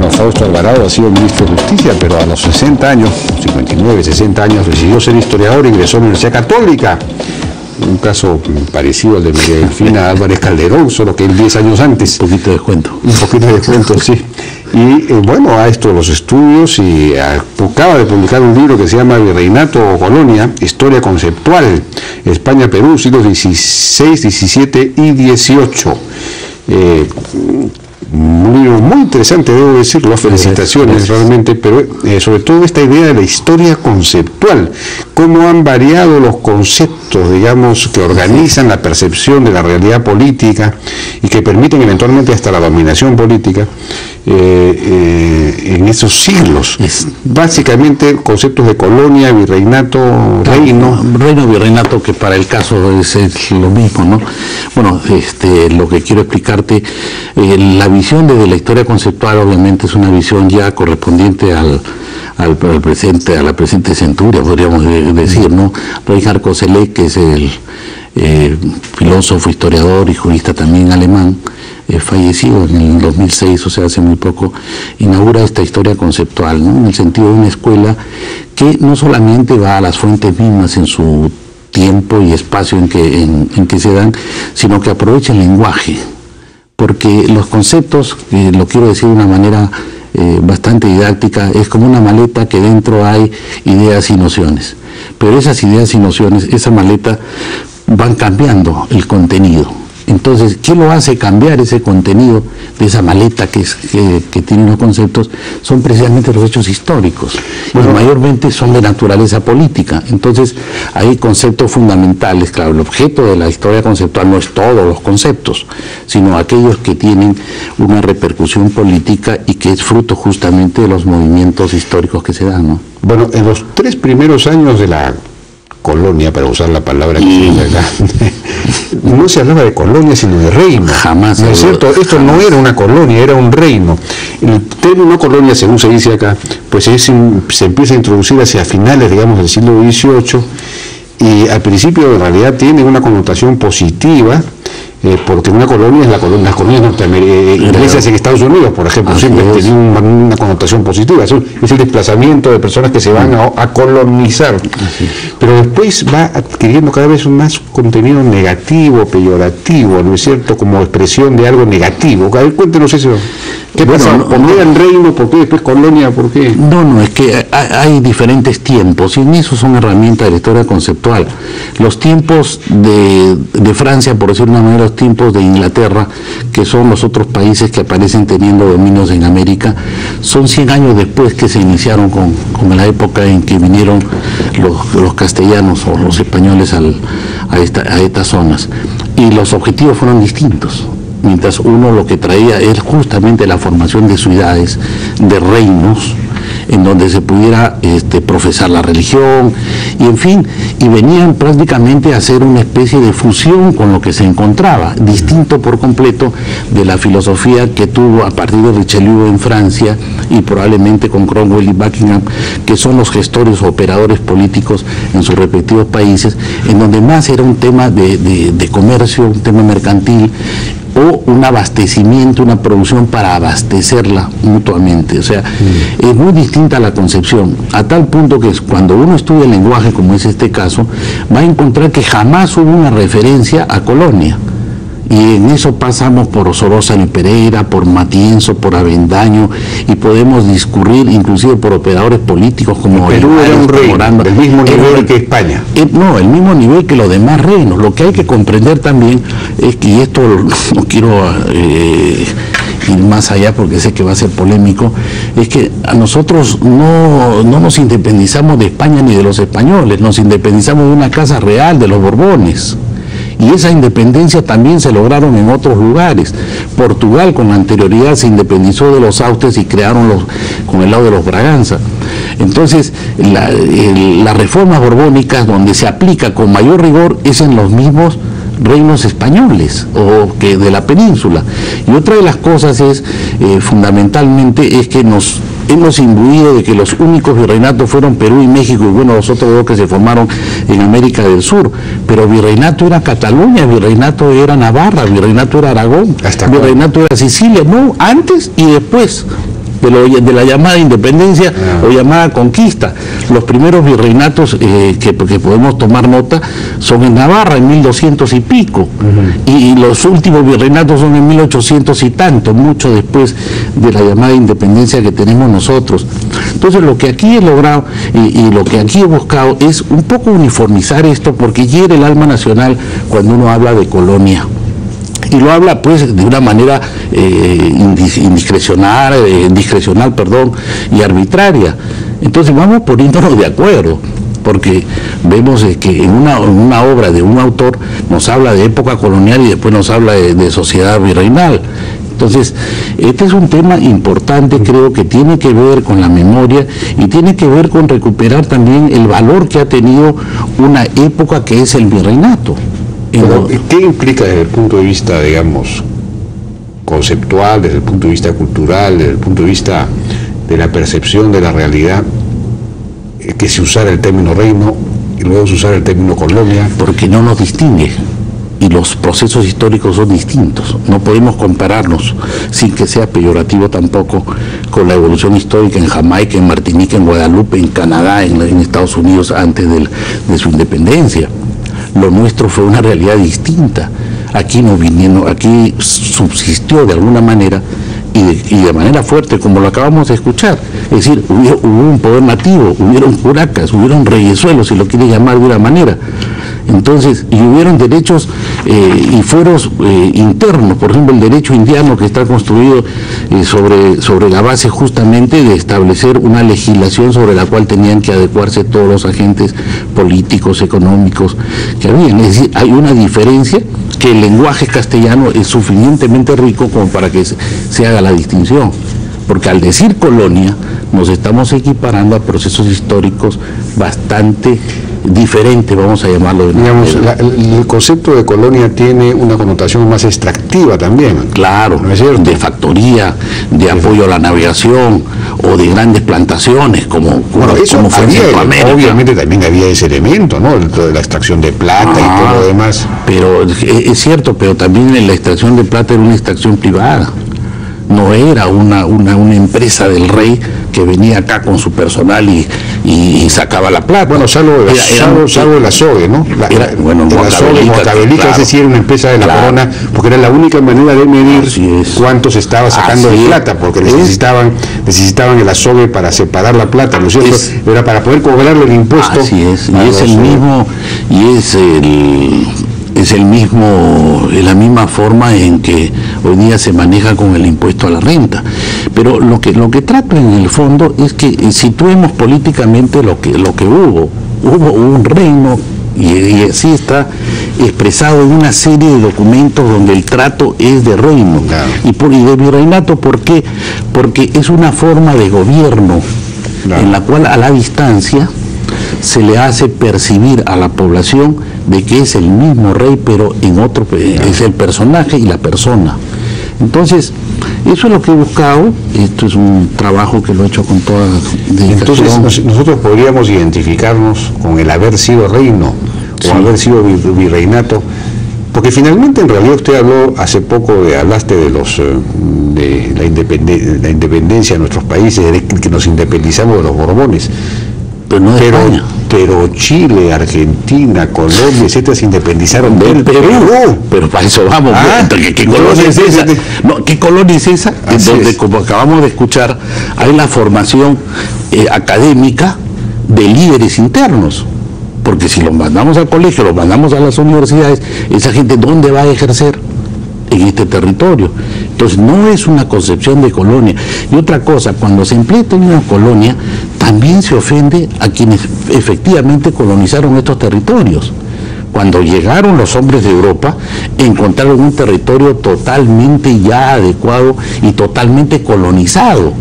Bueno, Fausto Alvarado ha sido ministro de Justicia, pero a los 60 años, 59, 60 años, decidió ser historiador e ingresó a la Universidad Católica. Un caso parecido al de María Delfina Álvarez Calderón, solo que él 10 años antes. Un poquito de descuento. Un poquito de descuento, sí. Y bueno, ha hecho los estudios y acaba de publicar un libro que se llama Virreinato o Colonia, Historia Conceptual, España-Perú, siglos XVI, XVII y XVIII. Un libro muy interesante, debo decirlo, felicitaciones realmente, pero sobre todo esta idea de la historia conceptual, cómo han variado los conceptos, digamos, que organizan la percepción de la realidad política y que permiten eventualmente hasta la dominación política en esos siglos. Básicamente conceptos de colonia, virreinato, reino. Reino, virreinato, que para el caso es lo mismo, ¿no? Bueno, lo que quiero explicarte, la visión desde la historia conceptual obviamente es una visión ya correspondiente al presente, a la presente centuria, podríamos decir, ¿no? Reinhard Koselleck, que es el filósofo, historiador y jurista también alemán, fallecido en el 2006, o sea, hace muy poco, inaugura esta historia conceptual, ¿no? En el sentido de una escuela que no solamente va a las fuentes mismas en su tiempo y espacio en que se dan, sino que aprovecha el lenguaje, porque los conceptos, lo quiero decir de una manera bastante didáctica, es como una maleta que dentro hay ideas y nociones, pero esas ideas y nociones, esa maleta, van cambiando el contenido. Entonces, ¿qué lo hace cambiar ese contenido de esa maleta que tiene los conceptos? Son precisamente los hechos históricos, bueno, y mayormente son de naturaleza política. Entonces, hay conceptos fundamentales. Claro, el objeto de la historia conceptual no es todos los conceptos, sino aquellos que tienen una repercusión política y que es fruto justamente de los movimientos históricos que se dan, ¿no? Bueno, en los 3 primeros años de la colonia, para usar la palabra que se usa acá, no se hablaba de colonia sino de reino. Jamás. ¿No es cierto? Esto no era una colonia, era un reino. El término colonia, según se dice acá, pues se empieza a introducir hacia finales, digamos, del siglo XVIII, y al principio en realidad tiene una connotación positiva, porque una colonia es las colonias inglesas en Estados Unidos, por ejemplo, siempre tienen una connotación positiva. Es el desplazamiento de personas que se van a colonizar. Pero después va adquiriendo cada vez más contenido negativo, peyorativo, ¿no es cierto?, como expresión de algo negativo. A ver, cuéntenos eso. ¿Qué pasa? ¿Por qué en reino? ¿Por qué después colonia? ¿Por qué? No, es que hay diferentes tiempos, y en eso son herramientas de la historia conceptual. Los tiempos de Francia, por decir de una manera, los tiempos de Inglaterra, que son los otros países que aparecen teniendo dominios en América, son 100 años después que se iniciaron con la época en que vinieron los castellanos o los españoles a estas zonas. Y los objetivos fueron distintos. Mientras uno lo que traía es justamente la formación de ciudades, de reinos, en donde se pudiera profesar la religión, y en fin, y venían prácticamente a hacer una especie de fusión con lo que se encontraba, distinto por completo de la filosofía que tuvo a partir de Richelieu en Francia, y probablemente con Cromwell y Buckingham, que son los gestores o operadores políticos en sus respectivos países, en donde más era un tema de comercio, un tema mercantil, o un abastecimiento, una producción para abastecerla mutuamente. O sea, es muy distinta la concepción, a tal punto que cuando uno estudia el lenguaje, como es este caso, va a encontrar que jamás hubo una referencia a colonia. Y en eso pasamos por Solórzano y Pereira, por Matienzo, por Avendaño, y podemos discurrir inclusive por operadores políticos como Perú era un reino, del mismo nivel que España. No, el mismo nivel que los demás reinos. Lo que hay que comprender también es que, y esto no quiero ir más allá porque sé que va a ser polémico, es que a nosotros no nos independizamos de España ni de los españoles, nos independizamos de una casa real, de los Borbones. Y esa independencia también se lograron en otros lugares. Portugal con anterioridad se independizó de los Austres y crearon con el lado de los Braganza. Entonces, las reformas borbónicas donde se aplica con mayor rigor es en los mismos reinos españoles o que de la península. Y otra de las cosas es, fundamentalmente, es que hemos imbuido de que los únicos virreinatos fueron Perú y México, y bueno, los otros dos que se formaron en América del Sur, pero virreinato era Cataluña, virreinato era Navarra, virreinato era Aragón, virreinato era Sicilia, no, antes y después. de la llamada independencia o llamada conquista. Los primeros virreinatos que podemos tomar nota son en Navarra, en 1200 y pico, y los últimos virreinatos son en 1800 y tanto, mucho después de la llamada independencia que tenemos nosotros. Entonces lo que aquí he logrado y lo que aquí he buscado es un poco uniformizar esto, porque hiere el alma nacional cuando uno habla de colonia. Y lo habla pues de una manera discrecional, y arbitraria. Entonces vamos poniéndonos de acuerdo, porque vemos que en una obra de un autor nos habla de época colonial y después nos habla de sociedad virreinal. Entonces, este es un tema importante, creo que tiene que ver con la memoria y tiene que ver con recuperar también el valor que ha tenido una época que es el virreinato. Pero, ¿qué implica desde el punto de vista, digamos, conceptual, desde el punto de vista cultural, desde el punto de vista de la percepción de la realidad, que se usara el término reino y luego se usara el término colonia? Porque no nos distingue. Y los procesos históricos son distintos. No podemos compararnos, sin que sea peyorativo tampoco, con la evolución histórica en Jamaica, en Martinica, en Guadalupe, en Canadá, en Estados Unidos antes de su independencia. Lo nuestro fue una realidad distinta. Aquí aquí subsistió de alguna manera y de manera fuerte, como lo acabamos de escuchar. Es decir, hubo un poder nativo, hubieron curacas, hubieron reyesuelos, si lo quiere llamar de una manera. Entonces, y hubieron derechos y fueros internos, por ejemplo el derecho indiano, que está construido sobre la base justamente de establecer una legislación sobre la cual tenían que adecuarse todos los agentes políticos, económicos que habían. Es decir, hay una diferencia que el lenguaje castellano es suficientemente rico como para que se haga la distinción. Porque al decir colonia nos estamos equiparando a procesos históricos bastante diferentes, vamos a llamarlo de digamos, el concepto de colonia tiene una connotación más extractiva también. Claro, ¿no es cierto? De factoría, de apoyo a la navegación o de grandes plantaciones, como eso como fue en Centroamérica. Obviamente también había ese elemento, ¿no? La extracción de plata y todo lo demás. Pero es cierto, pero también la extracción de plata era una extracción privada. No era una empresa del rey que venía acá con su personal y sacaba la plata. Bueno, salvo el azogue, ¿no? Mocavelica, ese sí era una empresa de la corona, porque era la única manera de medir cuánto se estaba sacando de plata, porque necesitaban el azogue para separar la plata, ¿no es cierto? Era para poder cobrarle el impuesto. Así es, es la misma forma en que hoy día se maneja con el impuesto a la renta. Pero lo que trato en el fondo es que situemos políticamente lo que hubo un reino y así está expresado en una serie de documentos donde el trato es de reino. Claro. Y de virreinato, ¿por qué? Porque es una forma de gobierno, claro, en la cual a la distancia se le hace percibir a la población de que es el mismo rey, pero en otro, es el personaje y la persona. Entonces, eso es lo que he buscado. Esto es un trabajo que lo he hecho con toda dedicación. Entonces, nosotros podríamos identificarnos con el haber sido reino o haber sido virreinato, porque finalmente, en realidad, usted habló hace poco, hablaste de la independencia de nuestros países, de que nos independizamos de los Borbones. Pero Chile, Argentina, Colombia, etcétera, se independizaron del Perú. Pero para eso vamos. ¿Qué colonia es esa? ¿Qué colonia es esa? Donde, como acabamos de escuchar, hay la formación académica de líderes internos. Porque si los mandamos al colegio, los mandamos a las universidades, esa gente, ¿dónde va a ejercer? En este territorio. Entonces no es una concepción de colonia. Y otra cosa, cuando se emplea el término colonia, también se ofende a quienes efectivamente colonizaron estos territorios. Cuando llegaron los hombres de Europa, encontraron un territorio totalmente ya adecuado y totalmente colonizado.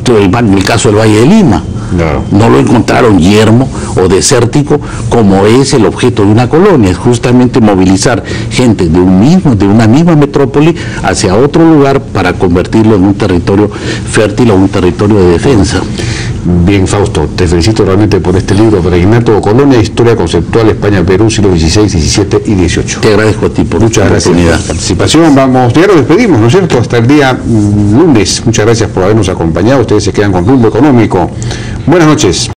En el caso del Valle de Lima, no lo encontraron yermo o desértico, como es el objeto de una colonia. Es justamente movilizar gente de una misma metrópoli hacia otro lugar para convertirlo en un territorio fértil o un territorio de defensa. Bien, Fausto, te felicito realmente por este libro, Fray Ignato Colonia, Historia Conceptual, España-Perú, siglos XVI, XVII y XVIII. Te agradezco a ti por muchas gracias por la participación. Vamos, ya nos despedimos, ¿no es cierto? Hasta el día lunes. Muchas gracias por habernos acompañado. Ustedes se quedan con Rumbo Económico. Buenas noches.